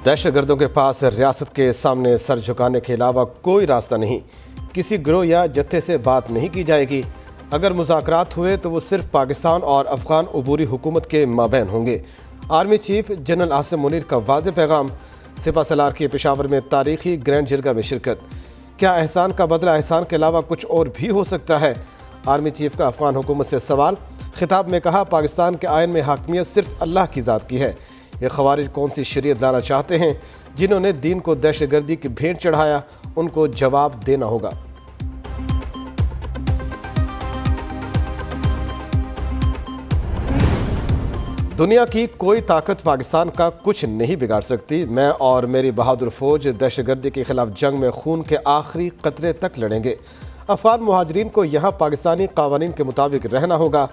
دہشت گردوں کے پاس ریاست کے سامنے سر جھکانے کے علاوہ کوئی راستہ نہیں۔ کسی گروہ یا جتھے سے بات نہیں کی جائے گی۔ اگر مذاکرات ہوئے تو وہ صرف پاکستان اور افغان عبوری حکومت کے مابین ہوں گے۔ Army chief general Asim Munir کا واضح پیغام۔ سپہ سالار کی پشاور میں تاریخی گرینڈ جرگہ میں شرکت۔ کیا احسان کا بدلہ احسان کے علاوہ کچھ اور بھی ہو سکتا ہے؟ آرمی چیف کا افغان حکومت سے سوال۔ خطاب میں کہا، پاکستان کے آئین میں حاکمیت صرف اللہ کی ذات کی ہے۔ یہ خوارج کون سی شریعت لانا چاہتے ہیں؟ جنہوں نے دین کو دہشت گردی کی بھیٹ چڑھایا، ان کو جواب دینا ہوگا۔ دنیا کی کوئی طاقت پاکستان کا کچھ نہیں بگاڑ سکتی۔ میں اور میری بہادر فوج دہشت گردی کے خلاف جنگ میں خون کے آخری قطرے تک لڑیں گے۔ افغان مہاجرین کو یہاں پاکستانی قوانین کے مطابق رہنا ہوگا۔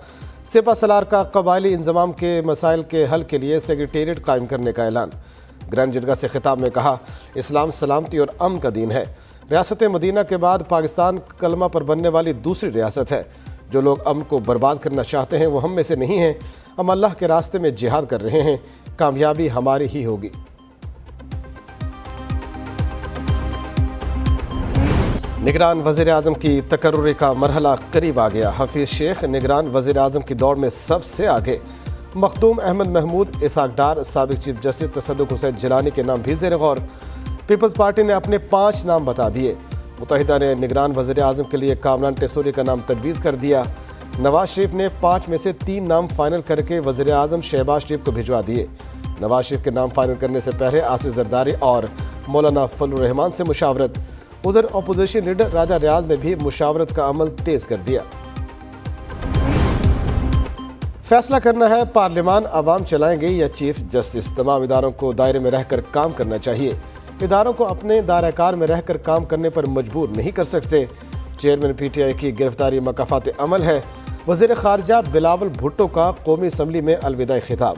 سپہ سالار کا قبائلی انضمام کے مسائل کے حل کے لیے سیکریٹریٹ قائم کرنے کا اعلان۔ گرینڈ جرگہ سے خطاب میں کہا، اسلام سلامتی اور امن کا دین ہے۔ ریاست مدینہ کے بعد پاکستان کلمہ پر بننے والی دوسری ریاست ہے۔ جو لوگ امن کو برباد کرنا چاہتے ہیں وہ ہم میں سے نہیں ہیں۔ ہم اللہ کے راستے میں جہاد کر رہے ہیں۔ کامیابی ہماری ہی ہوگی۔ نگران وزیر اعظم کی تقرری کا مرحلہ قریب آ گیا۔ حفیظ شیخ نگران وزیر اعظم کی دوڑ میں سب سے آگے۔ مخدوم احمد محمود، اسحاق ڈار، سابق چیف جسٹس تصدق حسین جیلانی کے نام بھی زیر غور۔ پیپلز پارٹی نے اپنے 5 نام بتا دیے۔ متحدہ نے نگران وزیر اعظم کے لیے کامران ٹیسوری کا نام تجویز کر دیا۔ نواز شریف نے 5 میں سے 3 نام فائنل کر کے وزیر اعظم شہباز شریف کو بھجوا دیے۔ نواز شریف کے نام فائنل کرنے سے پہلے آصف زرداری اور مولانا فضل الرحمان سے مشاورت۔ ادھر اپوزیشن لیڈر راجہ ریاض نے بھی مشاورت کا عمل تیز کر دیا۔ فیصلہ کرنا ہے پارلیمان عوام چلائیں گے یا چیف جسٹس۔ تمام اداروں کو دائرے میں رہ کر کام کرنا چاہیے۔ اداروں کو اپنے دائرہ کار میں رہ کر کام کرنے پر مجبور نہیں کر سکتے۔ چیئرمین پی ٹی آئی کی گرفتاری مکافات عمل ہے۔ وزیر خارجہ بلاول بھٹو کا قومی اسمبلی میں الوداعی خطاب۔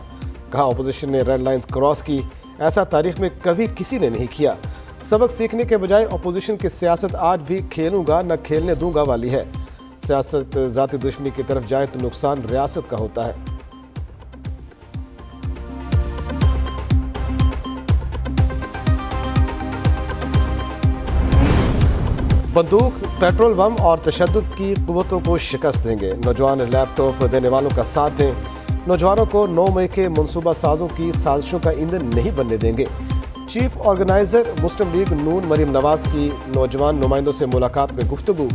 کہا، اپوزیشن نے ریڈ لائنز کراس کی، ایسا تاریخ میں کبھی کسی نے نہیں کیا۔ سبق سیکھنے کے بجائے اپوزیشن کی سیاست آج بھی کھیلوں گا نہ کھیلنے دوں گا والی ہے۔ سیاست ذاتی دشمنی کی طرف جائے تو نقصان ریاست کا ہوتا ہے۔ بندوق، پیٹرول بم اور تشدد کی قوتوں کو شکست دیں گے۔ نوجوان لیپ ٹاپ دینے والوں کا ساتھ دیں۔ نوجوانوں کو 9 مئی کے منصوبہ سازوں کی سازشوں کا ایندھن نہیں بننے دیں گے۔ چیف آرگنائزر مسلم لیگ نون مریم نواز کی نوجوان نمائندوں سے ملاقات میں گفتگو۔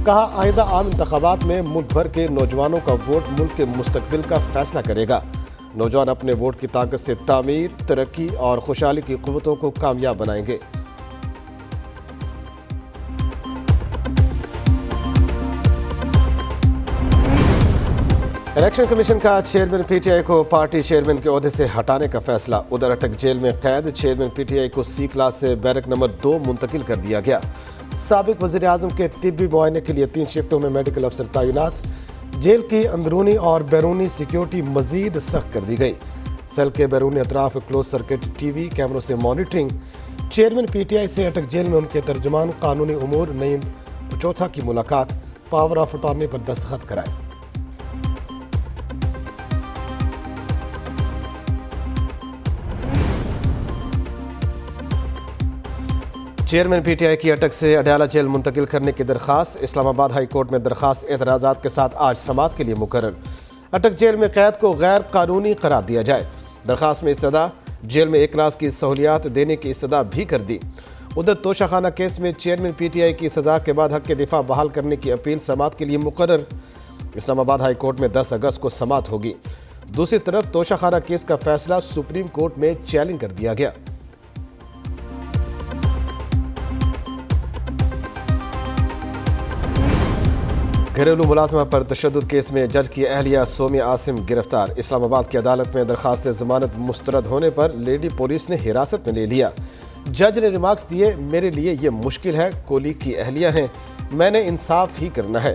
کہا، آئندہ عام انتخابات میں ملک بھر کے نوجوانوں کا ووٹ ملک کے مستقبل کا فیصلہ کرے گا۔ نوجوان اپنے ووٹ کی طاقت سے تعمیر، ترقی اور خوشحالی کی قوتوں کو کامیاب بنائیں گے۔ الیکشن کمیشن کا چیئرمین پی ٹی آئی کو پارٹی چیئرمین کے عہدے سے ہٹانے کا فیصلہ۔ ادھر اٹک جیل میں قید چیئرمین پی ٹی آئی کو سی کلاس سے بیرک نمبر 2 منتقل کر دیا گیا۔ سابق وزیر اعظم کے طبی معائنے کے لیے 3 شفٹوں میں میڈیکل افسر تعینات۔ جیل کی اندرونی اور بیرونی سیکیورٹی مزید سخت کر دی گئی۔ سیل کے بیرونی اطراف کلوز سرکٹ ٹی وی کیمروں سے مانیٹرنگ۔ چیئرمین پی ٹی آئی سے اٹک جیل میں ان کے ترجمان قانونی امور نعیم چوتھا کی ملاقات۔ پاور آف اٹارنی پر دستخط کرائے۔ چیئرمین پی ٹی آئی کی اٹک سے اڈیالہ جیل منتقل کرنے کی درخواست۔ اسلام آباد ہائی کورٹ میں درخواست اعتراضات کے ساتھ آج سماعت کے لیے مقرر۔ اٹک جیل میں قید کو غیر قانونی قرار دیا جائے۔ درخواست میں استدعا، جیل میں اکلاس کی سہولیات دینے کی استدعا بھی کر دی۔ ادھر توشہ خانہ کیس میں چیئرمین پی ٹی آئی کی سزا کے بعد حق دفاع بحال کرنے کی اپیل سماعت کے لیے مقرر۔ اسلام آباد ہائی کورٹ میں 10 اگست کو سماعت ہوگی۔ دوسری طرف توشہ خانہ کیس کا فیصلہ سپریم کورٹ میں چیلنج کر دیا گیا۔ گھریلو ملازمہ پر تشدد کیس میں جج کی اہلیہ سومیہ عاصم گرفتار۔ اسلام آباد کی عدالت میں درخواست ضمانت مسترد ہونے پر لیڈی پولیس نے حراست میں لے لیا۔ جج نے ریمارکس دیے، میرے لیے یہ مشکل ہے، کولیگ کی اہلیہ ہیں، میں نے انصاف ہی کرنا ہے۔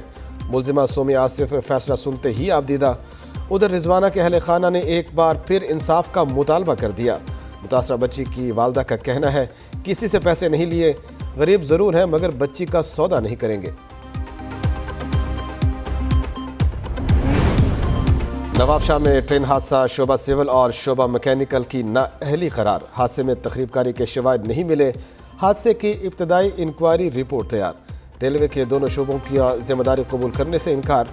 ملزمہ سومیہ عاصم فیصلہ سنتے ہی آبدیدہ۔ ادھر رضوانہ کے اہل خانہ نے ایک بار پھر انصاف کا مطالبہ کر دیا۔ متاثرہ بچی کی والدہ کا کہنا ہے، کسی سے پیسے نہیں لیے، غریب ضرور ہیں مگر بچی کا سودا نہیں کریں گے۔ نواب شاہ میں ٹرین حادثہ، شعبہ سول اور شعبہ میکینیکل کی نااہلی قرار، حادثے میں تخریب کاری کے شواہد نہیں ملے، حادثے کی ابتدائی انکوائری رپورٹ تیار، ریلوے کے دونوں شعبوں کی ذمہ داری قبول کرنے سے انکار،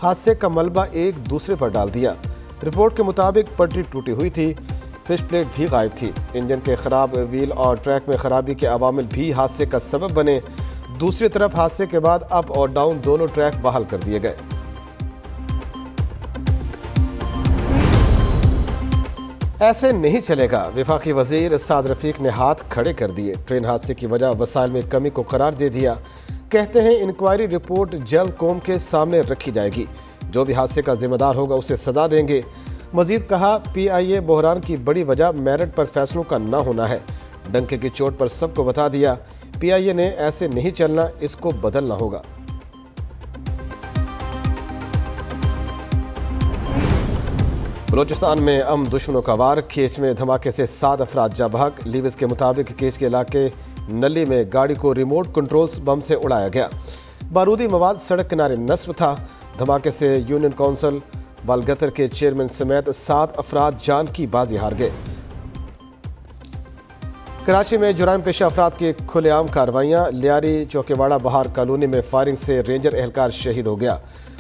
حادثے کا ملبہ ایک دوسرے پر ڈال دیا، رپورٹ کے مطابق پٹری ٹوٹی ہوئی تھی، فش پلیٹ بھی غائب تھی، انجن کے خراب ویل اور ٹریک میں خرابی کے عوامل بھی حادثے کا سبب بنے، دوسری طرف حادثے کے بعد اپ اور ڈاؤن دونوں ٹریک بحال کر دیے گئے۔ ایسے نہیں چلے گا، وفاقی وزیر سعد رفیق نے ہاتھ کھڑے کر دیے، ٹرین حادثے کی وجہ وسائل میں کمی کو قرار دے دیا، کہتے ہیں انکوائری رپورٹ جلد قوم کے سامنے رکھی جائے گی، جو بھی حادثے کا ذمہ دار ہوگا اسے سزا دیں گے۔ مزید کہا، پی آئی اے بحران کی بڑی وجہ میرٹ پر فیصلوں کا نہ ہونا ہے، ڈنکے کی چوٹ پر سب کو بتا دیا، پی آئی اے نے ایسے نہیں چلنا، اس کو بدلنا ہوگا۔ بلوچستان میں دشمنوں کا وار، کیچ میں دھماکے سے 7 افراد جاں بحق، لیوز کے مطابق کیچ کے علاقے نلی میں گاڑی کو ریموٹ کنٹرولز بم سے اڑایا گیا، بارودی مواد سڑک کنارے نصب تھا، دھماکے سے یونین کونسل بالگتر کے چیئرمین سمیت 7 افراد جان کی بازی ہار گئے۔ کراچی میں جرائم پیشہ افراد کی کھلے عام کارروائیاں، لیاری چوکے واڑہ بہار کالونی میں فائرنگ سے رینجر اہلکار شہید ہو گیا،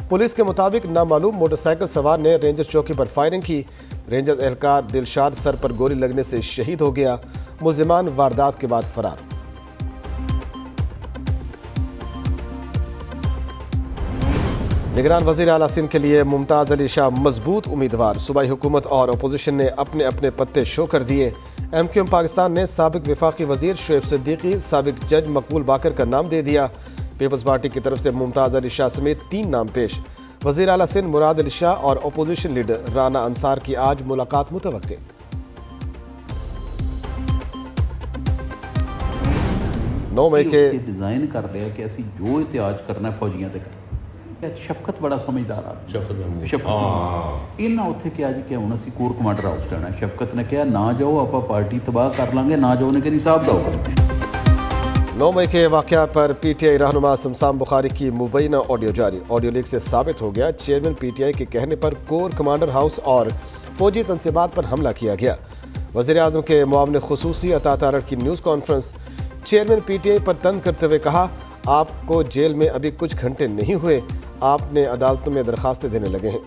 پولیس کے مطابق نامعلوم موٹر سائیکل سوار نے رینجر چوکی پر فائرنگ کی، رینجر اہلکار دلشاد سر پر گولی لگنے سے شہید ہو گیا، ملزمان واردات کے بعد فرار۔ نگران وزیر اعلیٰ سندھ کے لیے ممتاز علی شاہ مضبوط امیدوار، صوبائی حکومت اور اپوزیشن نے اپنے اپنے پتے شو کر دیے، ایم کیو ایم پاکستان نے سابق وفاقی وزیر شعیب صدیقی، سابق جج مقبول باقر کا نام دے دیا، پیپلز پارٹی کی طرف سے ممتاز علی شاہ سمیت 3 نام پیش، وزیر اعلیٰ سندھ مراد علی شاہ اور اپوزیشن لیڈر رانا انصار کی آج ملاقات متوقع۔ 9 مئی کے ڈیزائن کر رہے کہ اسی جو احتجاج کرنا ہے فوجیاں تے کریں۔ شفقت بڑا سمجھدار آدمی، شفقت انہاں اتھے کیا جی کہ ہن اسی کور کمانڈر ہاؤس جانا ہے، شفقت نے کہا نہ جاؤ آپ پارٹی تباہ کر لیں گے، نہ جاؤ نے کہ حساب دو۔ 9 مئی کے واقعہ پر پی ٹی آئی رہنما سمسام بخاری کی مبینہ آڈیو جاری، آڈیو لیک سے ثابت ہو گیا چیئرمین پی ٹی آئی کے کہنے پر کور کمانڈر ہاؤس اور فوجی تنصیبات پر حملہ کیا گیا۔ وزیر اعظم کے معاون خصوصی عطا تارڑ کی news conference, chairman P T I پر تنگ کرتے ہوئے کہا، آپ کو جیل میں ابھی کچھ گھنٹے نہیں ہوئے، آپ نے عدالتوں میں درخواستیں دینے لگے ہیں۔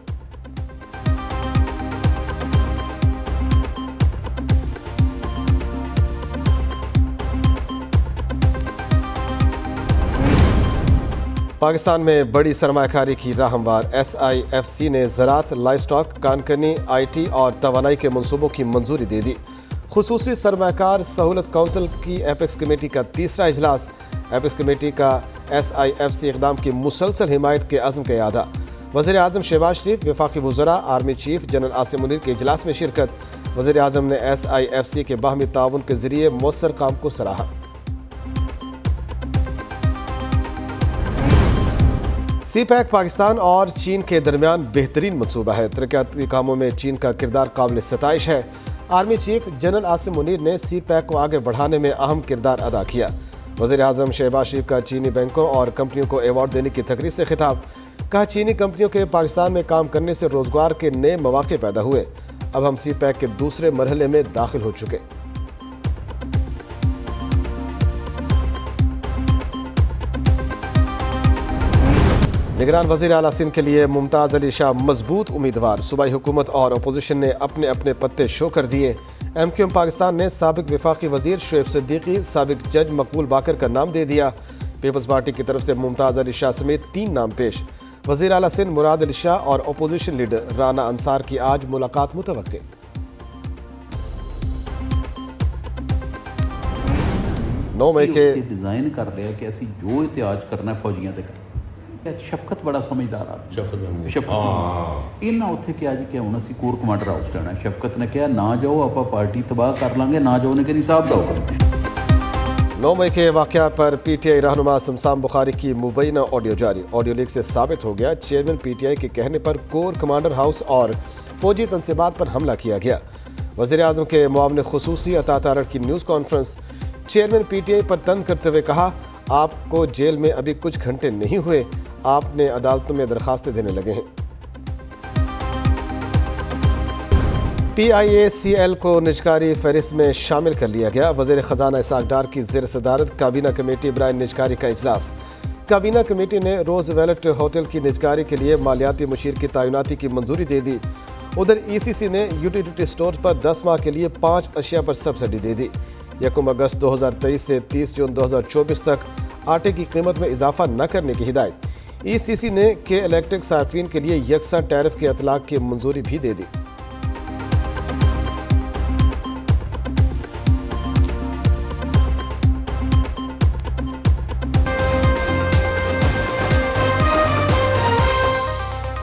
پاکستان میں بڑی سرمایہ کاری کی راہ ہموار، ایس آئی ایف سی نے زراعت، لائف سٹاک، کانکنی، آئی ٹی اور توانائی کے منصوبوں کی منظوری دے دی۔ خصوصی سرمایہ کار سہولت کونسل کی ایپیکس کمیٹی کا تیسرا اجلاس، ایپیکس کمیٹی کا ایس آئی ایف سی اقدام کی مسلسل حمایت کے عزم کا اعادہ، وزیر اعظم شہباز شریف، وفاقی وزراء، army chief general Asim Munir کے اجلاس میں شرکت، وزیر اعظم نے ایس آئی ایف سی کے باہمی تعاون کے ذریعے مؤثر کام کو سراہا۔ سی پیک پاکستان اور چین کے درمیان بہترین منصوبہ ہے، ترقیاتی کاموں میں چین کا کردار قابل ستائش ہے، army chief general Asim Munir نے سی پیک کو آگے بڑھانے میں اہم کردار ادا کیا، وزیر اعظم شہباز شریف کا چینی بینکوں اور کمپنیوں کو ایوارڈ دینے کی تقریب سے خطاب، کہا چینی کمپنیوں کے پاکستان میں کام کرنے سے روزگار کے نئے مواقع پیدا ہوئے، اب ہم سی پیک کے دوسرے مرحلے میں داخل ہو چکے۔ نگران وزیر اعلیٰ سندھ کے لیے ممتاز علی شاہ مضبوط امیدوار، صوبائی حکومت اور اپوزیشن نے اپنے اپنے پتے شو کر دیے، ایم کیو ایم پاکستان نے سابق وفاقی وزیر شعیب صدیقی، سابق جج مقبول باقر کا نام دے دیا، پیپلز پارٹی کی طرف سے ممتاز علی شاہ سمیت 3 نام پیش، وزیر اعلیٰ سندھ مراد علی شاہ اور اپوزیشن لیڈر رانا انصار کی آج ملاقات متوقع۔ 9 مئی کے ڈیزائن کر رہے کہ اسی جو احتجاج کرنا ہے فوجیاں تے کریں۔ شفقت بڑا سمجھدار آدمی، شفقت انہاں اتھے کیا جی کہ ہن اسی کور کمانڈر ہاؤس جانا ہے، شفقت نے کہا نہ جاؤ آپ پارٹی تباہ کر لیں گے، نہ جاؤ نے کہ حساب دو۔ 9 مئی کے واقعہ پر پی ٹی آئی رہنما سمسام بخاری کی مبینہ آڈیو جاری، آڈیو لیک سے ثابت ہو گیا چیئرمین پی ٹی آئی کے کہنے پر کور کمانڈر ہاؤس اور فوجی تنصیبات پر حملہ کیا گیا، وزیر اعظم کے معاون خصوصی عطا تارڑ کی news conference, chairman P T I پر تنگ کرتے ہوئے کہا، آپ کو جیل میں ابھی کچھ گھنٹے نہیں ہوئے، آپ نے عدالتوں میں درخواستیں دینے لگے ہیں۔ PIACL کو نجکاری فہرست میں شامل کر لیا گیا. وزیر خزانہ اسحاق ڈار کی زیر صدارت کابینہ کمیٹی برائے نجکاری کا اجلاس. کابینہ کمیٹی نے روز ویلٹ ہوٹل کی نجکاری کے لیے مالیاتی مشیر کی تعیناتی کی منظوری دے دی. ادھر ECC نے یوٹیلیٹی سٹور پر 10 ماہ کے لیے 5 اشیاء پر سبسڈی دے دی. 1 اگست 2023 سے 30 جون 2024 تک آٹے کی قیمت میں اضافہ نہ کرنے کی ہدایت. ECC نے کے الیکٹرک صارفین کے لیے یکساں ٹیرف کے اطلاق کی منظوری بھی دے دی.